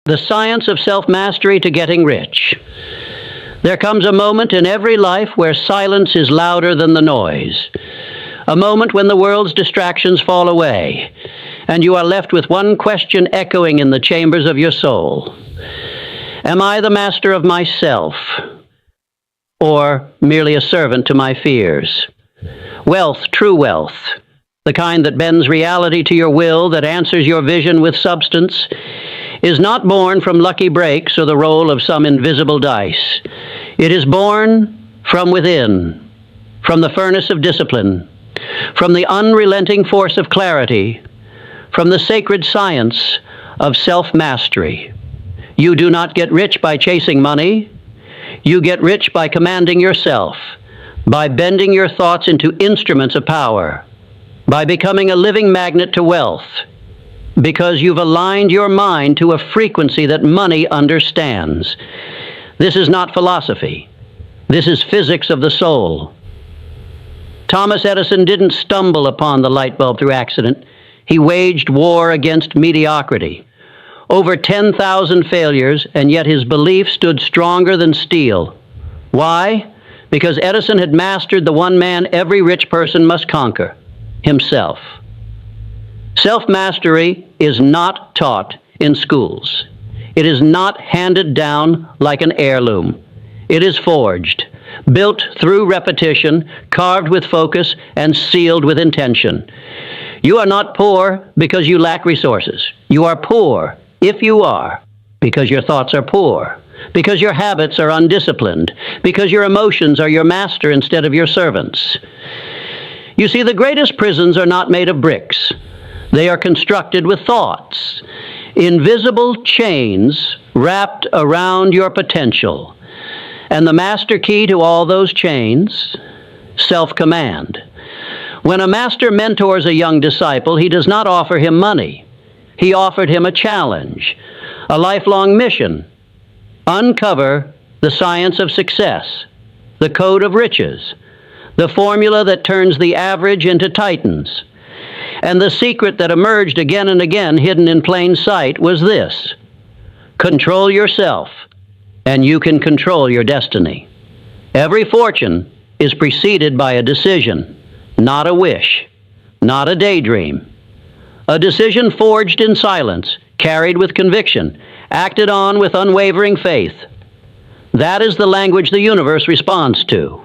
The science of self-mastery to getting rich. There comes a moment in every life where silence is louder than the noise. A moment when the world's distractions fall away, and you are left with one question echoing in the chambers of your soul. Am I the master of myself, or merely a servant to my fears? Wealth, true wealth, the kind that bends reality to your will, that answers your vision with substance, is not born from lucky breaks or the roll of some invisible dice. It is born from within, from the furnace of discipline, from the unrelenting force of clarity, from the sacred science of self-mastery. You do not get rich by chasing money. You get rich by commanding yourself, by bending your thoughts into instruments of power, by becoming a living magnet to wealth, because you've aligned your mind to a frequency that money understands. This is not philosophy. This is physics of the soul. Thomas Edison didn't stumble upon the light bulb through accident. He waged war against mediocrity. Over 10,000 failures, and yet his belief stood stronger than steel. Why? Because Edison had mastered the one man every rich person must conquer: himself. Self-mastery is not taught in schools. It is not handed down like an heirloom. It is forged, built through repetition, carved with focus, and sealed with intention. You are not poor because you lack resources. You are poor, if you are, because your thoughts are poor, because your habits are undisciplined, because your emotions are your master instead of your servants. You see, the greatest prisons are not made of bricks. They are constructed with thoughts, invisible chains wrapped around your potential. And the master key to all those chains, self-command. When a master mentors a young disciple, he does not offer him money. He offered him a challenge, a lifelong mission. Uncover the science of success, the code of riches, the formula that turns the average into titans. And the secret that emerged again and again, hidden in plain sight, was this: control yourself, and you can control your destiny. Every fortune is preceded by a decision, not a wish, not a daydream. A decision forged in silence, carried with conviction, acted on with unwavering faith. That is the language the universe responds to.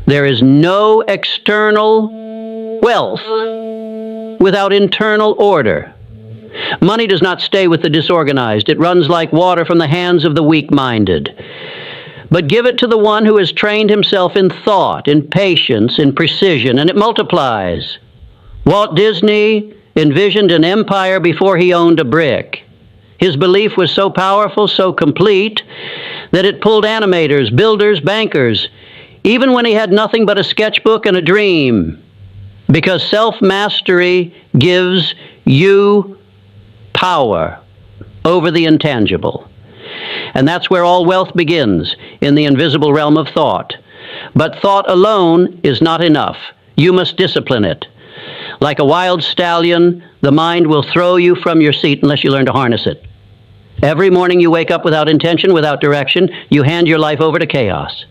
There is no external wealth without internal order. Money does not stay with the disorganized. It runs like water from the hands of the weak-minded. But give it to the one who has trained himself in thought, in patience, in precision, and it multiplies. Walt Disney envisioned an empire before he owned a brick. His belief was so powerful, so complete, that it pulled animators, builders, bankers, even when he had nothing but a sketchbook and a dream. Because self-mastery gives you power over the intangible. And that's where all wealth begins, in the invisible realm of thought. But thought alone is not enough. You must discipline it. Like a wild stallion, the mind will throw you from your seat unless you learn to harness it. Every morning you wake up without intention, without direction, you hand your life over to chaos.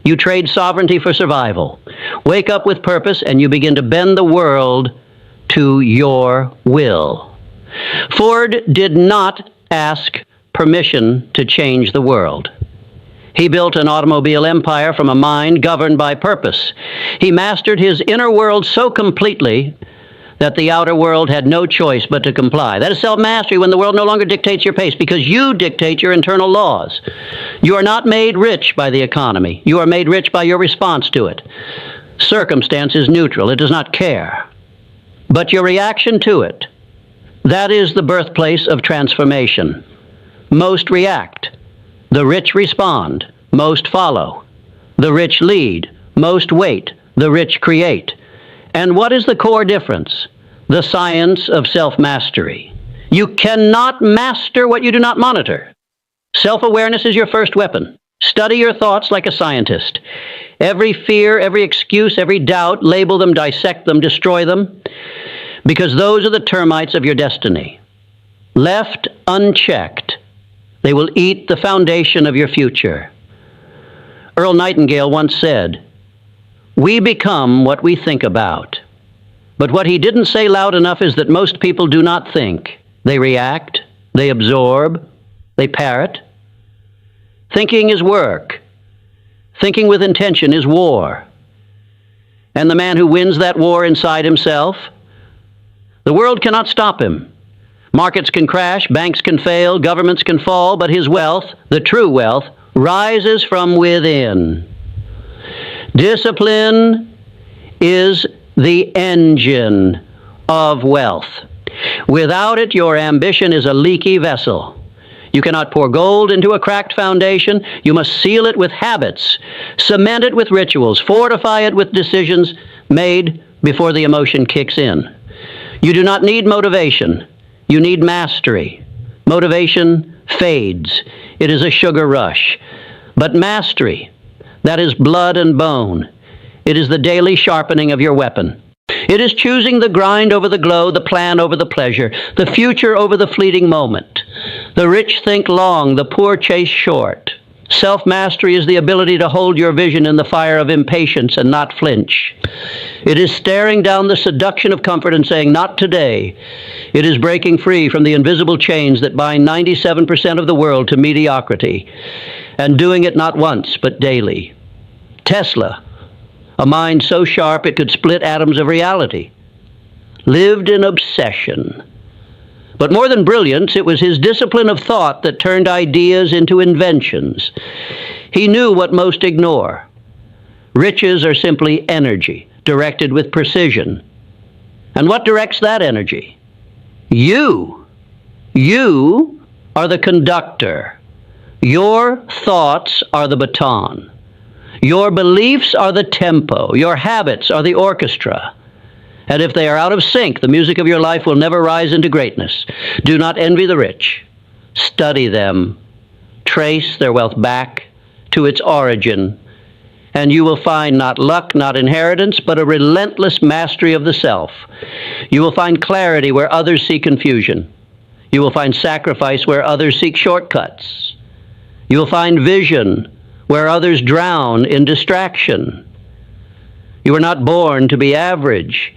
You trade sovereignty for survival. Wake up with purpose, and you begin to bend the world to your will. Ford did not ask permission to change the world. He built an automobile empire from a mind governed by purpose. He mastered his inner world so completely that the outer world had no choice but to comply. That is self-mastery, when the world no longer dictates your pace, because you dictate your internal laws. You are not made rich by the economy. You are made rich by your response to it. Circumstance is neutral. It does not care. But your reaction to it, that is the birthplace of transformation. Most react. The rich respond. Most follow. The rich lead. Most wait. The rich create. And what is the core difference? The science of self-mastery. You cannot master what you do not monitor. Self-awareness is your first weapon. Study your thoughts like a scientist. Every fear, every excuse, every doubt, label them, dissect them, destroy them, because those are the termites of your destiny. Left unchecked, They will eat the foundation of your future. Earl Nightingale once said, "We become what we think about." But what he didn't say loud enough is that most people do not think. They react, they absorb, they parrot. Thinking is work. Thinking with intention is war. And the man who wins that war inside himself, the world cannot stop him. Markets can crash, banks can fail, governments can fall, but his wealth, the true wealth, rises from within. Discipline is the engine of wealth. Without it, your ambition is a leaky vessel. You cannot pour gold into a cracked foundation. You must seal it with habits, cement it with rituals, fortify it with decisions made before the emotion kicks in. You do not need motivation. You need mastery. Motivation fades. It is a sugar rush. But mastery, that is blood and bone. It is the daily sharpening of your weapon. It is choosing the grind over the glow, the plan over the pleasure, the future over the fleeting moment. The rich think long, the poor chase short. Self-mastery is the ability to hold your vision in the fire of impatience and not flinch. It is staring down the seduction of comfort and saying, "Not today." It is breaking free from the invisible chains that bind 97% of the world to mediocrity, and doing it not once, but daily. Tesla, a mind so sharp it could split atoms of reality, lived in obsession. But more than brilliance, it was his discipline of thought that turned ideas into inventions. He knew what most ignore. Riches are simply energy, directed with precision. And what directs that energy? You. You are the conductor. Your thoughts are the baton. Your beliefs are the tempo. Your habits are the orchestra. And if they are out of sync, the music of your life will never rise into greatness. Do not envy the rich. Study them. Trace their wealth back to its origin. And you will find not luck, not inheritance, but a relentless mastery of the self. You will find clarity where others see confusion. You will find sacrifice where others seek shortcuts. You will find vision where others drown in distraction. You were not born to be average.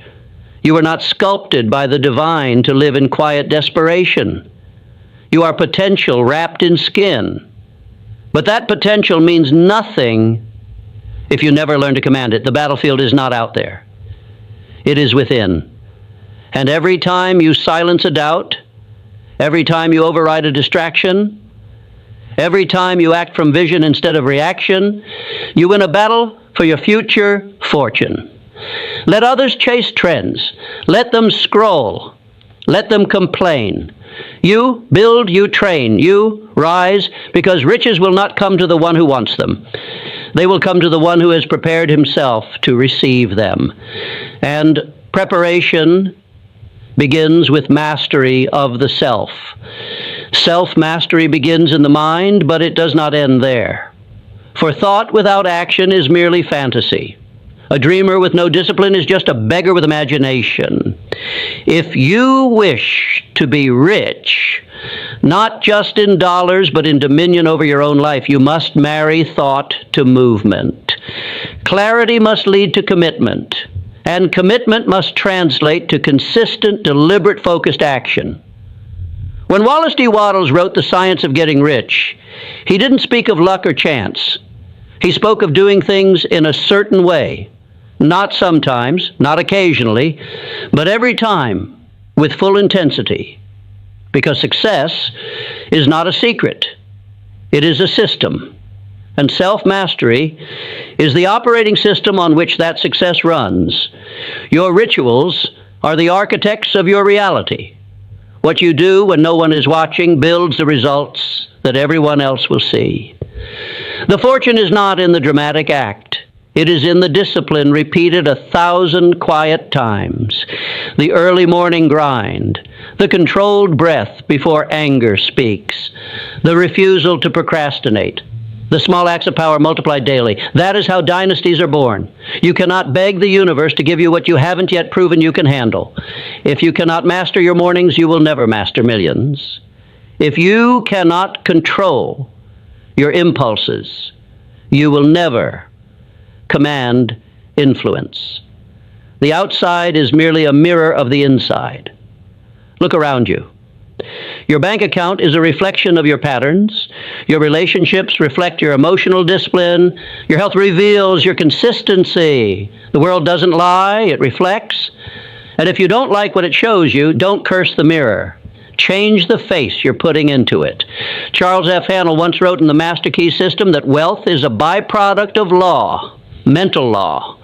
You were not sculpted by the divine to live in quiet desperation. You are potential wrapped in skin. But that potential means nothing if you never learn to command it. The battlefield is not out there. It is within. And every time you silence a doubt, every time you override a distraction, every time you act from vision instead of reaction, you win a battle for your future fortune. Let others chase trends. Let them scroll. Let them complain. You build, you train, you rise, because riches will not come to the one who wants them. They will come to the one who has prepared himself to receive them. And preparation begins with mastery of the self. Self-mastery begins in the mind, but it does not end there. For thought without action is merely fantasy. A dreamer with no discipline is just a beggar with imagination. If you wish to be rich, not just in dollars, but in dominion over your own life, you must marry thought to movement. Clarity must lead to commitment, and commitment must translate to consistent, deliberate, focused action. When Wallace D. Wattles wrote The Science of Getting Rich, he didn't speak of luck or chance. He spoke of doing things in a certain way, not sometimes, not occasionally, but every time with full intensity. Because success is not a secret. It is a system. And self-mastery is the operating system on which that success runs. Your rituals are the architects of your reality. What you do when no one is watching builds the results that everyone else will see. The fortune is not in the dramatic act. It is in the discipline repeated 1,000 quiet times, the early morning grind, the controlled breath before anger speaks, the refusal to procrastinate, the small acts of power multiplied daily. That is how dynasties are born. You cannot beg the universe to give you what you haven't yet proven you can handle. If you cannot master your mornings, you will never master millions. If you cannot control your impulses, you will never command influence. The outside is merely a mirror of the inside. Look around you. Your bank account is a reflection of your patterns. Your relationships reflect your emotional discipline. Your health reveals your consistency. The world doesn't lie, it reflects. And if you don't like what it shows you, don't curse the mirror. Change the face you're putting into it. Charles F. Hannell once wrote in the Master Key System that wealth is a byproduct of law, mental law.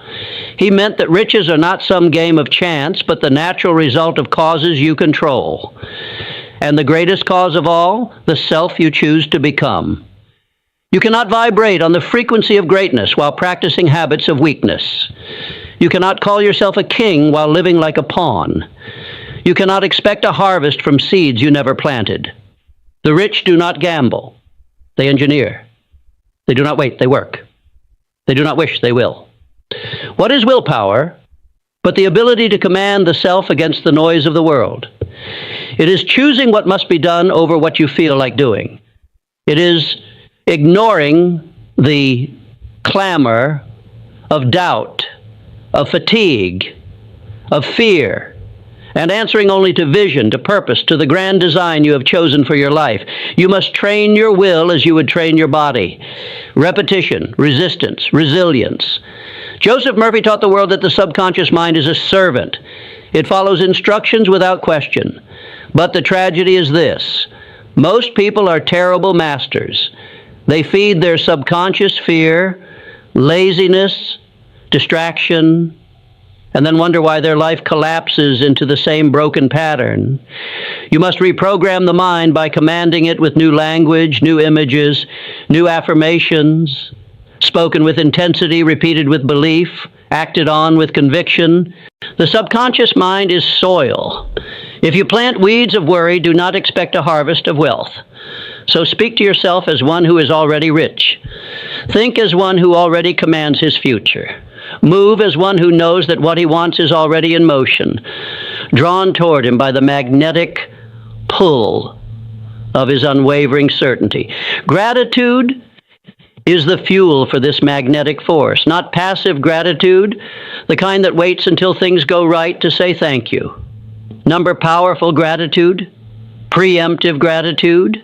He meant that riches are not some game of chance, but the natural result of causes you control. And the greatest cause of all, the self you choose to become. You cannot vibrate on the frequency of greatness while practicing habits of weakness. You cannot call yourself a king while living like a pawn. You cannot expect a harvest from seeds you never planted. The rich do not gamble. They engineer. They do not wait, they work. They do not wish, they will. What is willpower but the ability to command the self against the noise of the world? It is choosing what must be done over what you feel like doing. It is ignoring the clamor of doubt, of fatigue, of fear, and answering only to vision, to purpose, to the grand design you have chosen for your life. You must train your will as you would train your body. Repetition, resistance, resilience. Joseph Murphy taught the world that the subconscious mind is a servant. It follows instructions without question. But the tragedy is this: most people are terrible masters. They feed their subconscious fear, laziness, distraction, and then wonder why their life collapses into the same broken pattern. You must reprogram the mind by commanding it with new language, new images, new affirmations, spoken with intensity, repeated with belief, acted on with conviction. The subconscious mind is soil. If you plant weeds of worry, do not expect a harvest of wealth. So speak to yourself as one who is already rich. Think as one who already commands his future. Move as one who knows that what he wants is already in motion, drawn toward him by the magnetic pull of his unwavering certainty. Gratitude is the fuel for this magnetic force, not passive gratitude, the kind that waits until things go right to say thank you. Number powerful gratitude, preemptive gratitude,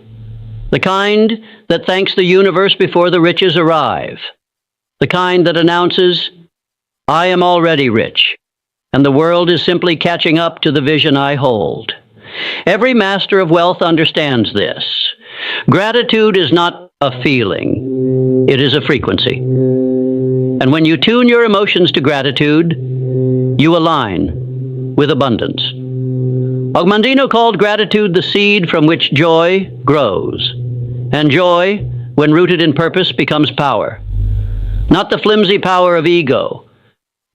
the kind that thanks the universe before the riches arrive, the kind that announces, I am already rich, and the world is simply catching up to the vision I hold. Every master of wealth understands this. Gratitude is not a feeling, it is a frequency. And when you tune your emotions to gratitude, you align with abundance. Ogmandino called gratitude the seed from which joy grows. And joy, when rooted in purpose, becomes power. Not the flimsy power of ego,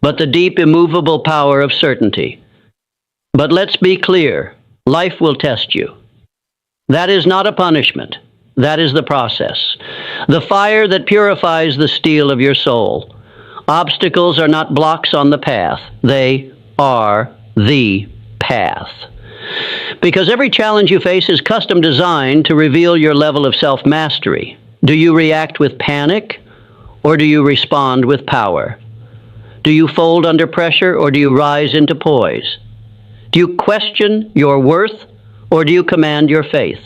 but the deep, immovable power of certainty. But let's be clear, life will test you. That is not a punishment. That is the process. The fire that purifies the steel of your soul. Obstacles are not blocks on the path. They are the path. Because every challenge you face is custom designed to reveal your level of self-mastery. Do you react with panic, or do you respond with power? Do you fold under pressure, or do you rise into poise? Do you question your worth, or do you command your faith?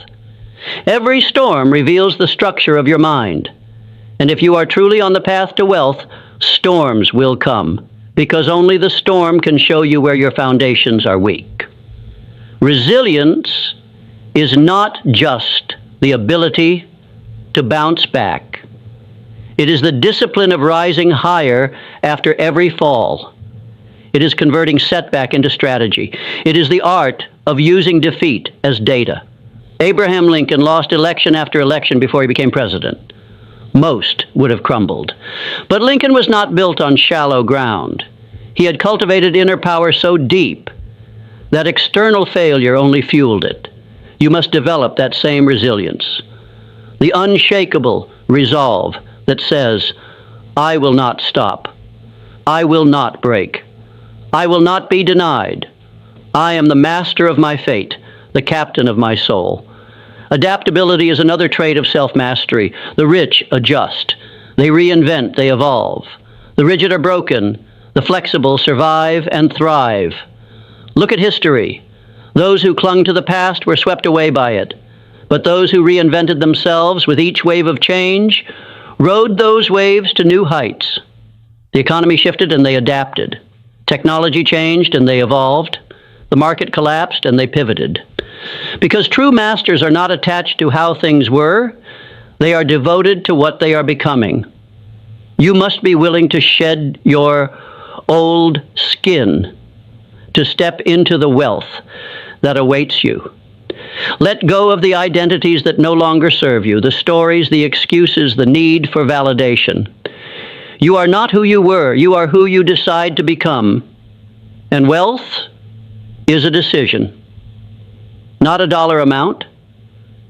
Every storm reveals the structure of your mind. And if you are truly on the path to wealth, storms will come, because only the storm can show you where your foundations are weak. Resilience is not just the ability to bounce back. It is the discipline of rising higher after every fall. It is converting setback into strategy. It is the art of using defeat as data. Abraham Lincoln lost election after election before he became president. Most would have crumbled. But Lincoln was not built on shallow ground. He had cultivated inner power so deep that external failure only fueled it. You must develop that same resilience. The unshakable resolve that says, I will not stop. I will not break. I will not be denied. I am the master of my fate, the captain of my soul. Adaptability is another trait of self-mastery. The rich adjust. They reinvent, they evolve. The rigid are broken. The flexible survive and thrive. Look at history. Those who clung to the past were swept away by it. But those who reinvented themselves with each wave of change rode those waves to new heights. The economy shifted and they adapted. Technology changed and they evolved. The market collapsed and they pivoted. Because true masters are not attached to how things were, they are devoted to what they are becoming. You must be willing to shed your old skin to step into the wealth that awaits you. Let go of the identities that no longer serve you, the stories, the excuses, the need for validation. You are not who you were. You are who you decide to become. And wealth is a decision. Not a dollar amount,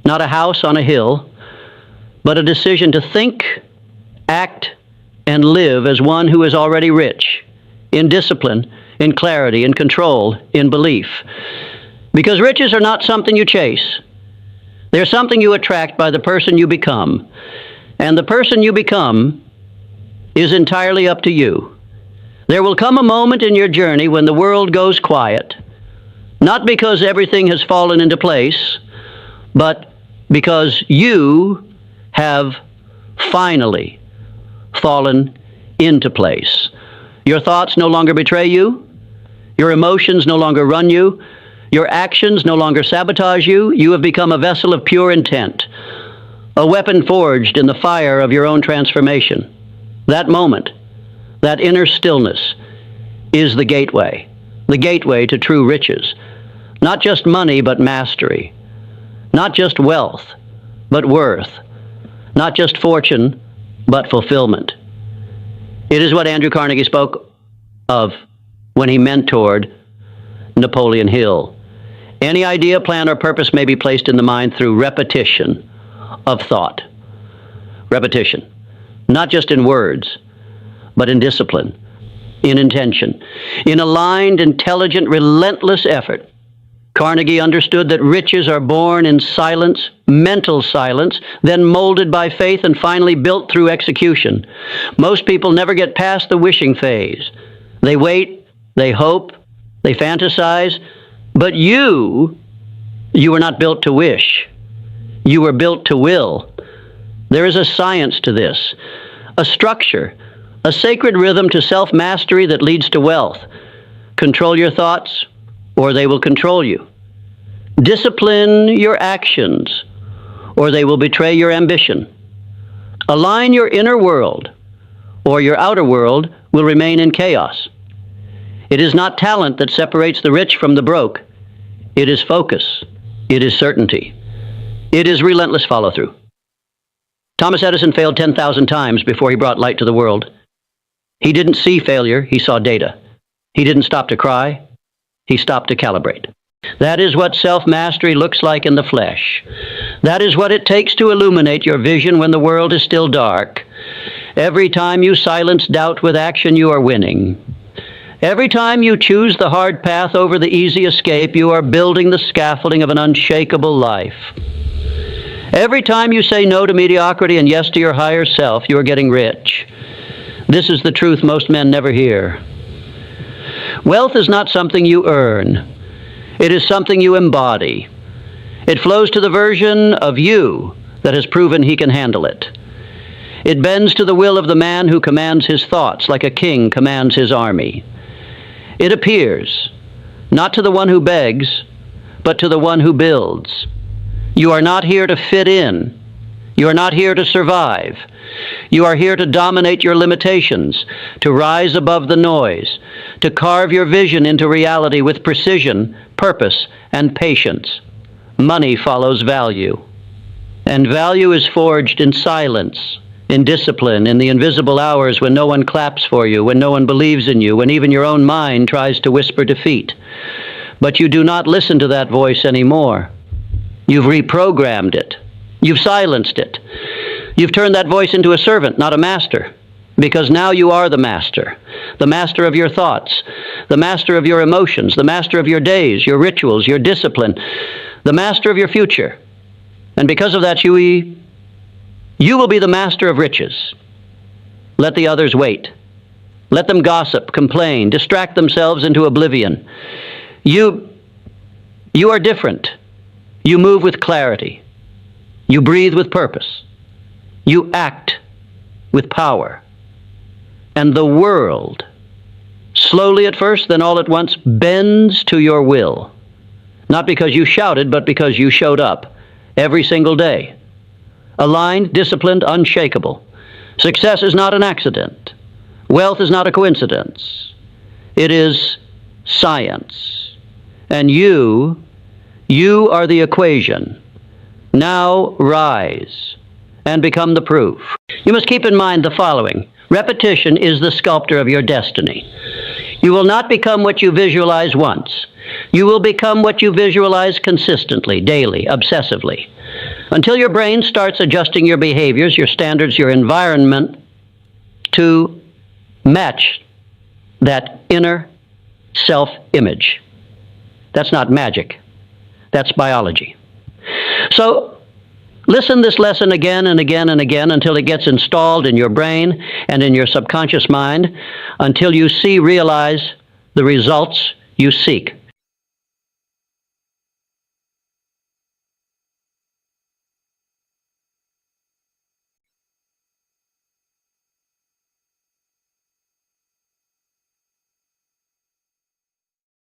not a house on a hill, but a decision to think, act, and live as one who is already rich, in discipline, in clarity, in control, in belief. Because riches are not something you chase. They're something you attract by the person you become. And the person you become is entirely up to you. There will come a moment in your journey when the world goes quiet, not because everything has fallen into place, but because you have finally fallen into place. Your thoughts no longer betray you. Your emotions no longer run you. Your actions no longer sabotage you. You have become a vessel of pure intent, a weapon forged in the fire of your own transformation. That moment, that inner stillness, is the gateway to true riches. Not just money, but mastery. Not just wealth, but worth. Not just fortune, but fulfillment. It is what Andrew Carnegie spoke of when he mentored Napoleon Hill. Any idea, plan, or purpose may be placed in the mind through repetition of thought. Repetition. Not just in words, but in discipline, in intention, in aligned, intelligent, relentless effort. Carnegie understood that riches are born in silence, mental silence, then molded by faith and finally built through execution. Most people never get past the wishing phase. They wait, they hope, they fantasize, but you were not built to wish. You were built to will. There is a science to this, a structure, a sacred rhythm to self-mastery that leads to wealth. Control your thoughts, or they will control you. Discipline your actions, or they will betray your ambition. Align your inner world, or your outer world will remain in chaos. It is not talent that separates the rich from the broke. It is focus. It is certainty. It is relentless follow-through. Thomas Edison failed 10,000 times before he brought light to the world. He didn't see failure, he saw data. He didn't stop to cry, he stopped to calibrate. That is what self-mastery looks like in the flesh. That is what it takes to illuminate your vision when the world is still dark. Every time you silence doubt with action, you are winning. Every time you choose the hard path over the easy escape, you are building the scaffolding of an unshakable life. Every time you say no to mediocrity and yes to your higher self, you are getting rich. This is the truth most men never hear. Wealth is not something you earn. It is something you embody. It flows to the version of you that has proven he can handle it. It bends to the will of the man who commands his thoughts like a king commands his army. It appears, not to the one who begs, but to the one who builds. You are not here to fit in. You are not here to survive. You are here to dominate your limitations, to rise above the noise, to carve your vision into reality with precision, purpose, and patience. Money follows value. And value is forged in silence, in discipline, in the invisible hours when no one claps for you, when no one believes in you, when even your own mind tries to whisper defeat. But you do not listen to that voice anymore. You've reprogrammed it. You've silenced it. You've turned that voice into a servant, not a master, because now you are the master of your thoughts, the master of your emotions, the master of your days, your rituals, your discipline, the master of your future. And because of that, you will be the master of riches. Let the others wait. Let them gossip, complain, distract themselves into oblivion. You are different. You move with clarity. You breathe with purpose. You act with power. And the world, slowly at first, then all at once, bends to your will. Not because you shouted, but because you showed up every single day. Aligned, disciplined, unshakable. Success is not an accident. Wealth is not a coincidence. It is science. And you are the equation. Now rise and become the proof. You must keep in mind the following. Repetition is the sculptor of your destiny. You will not become what you visualize once. You will become what you visualize consistently, daily, obsessively, until your brain starts adjusting your behaviors, your standards, your environment to match that inner self-image. That's not magic. That's biology. So listen this lesson again and again and again until it gets installed in your brain and in your subconscious mind, until you realize the results you seek.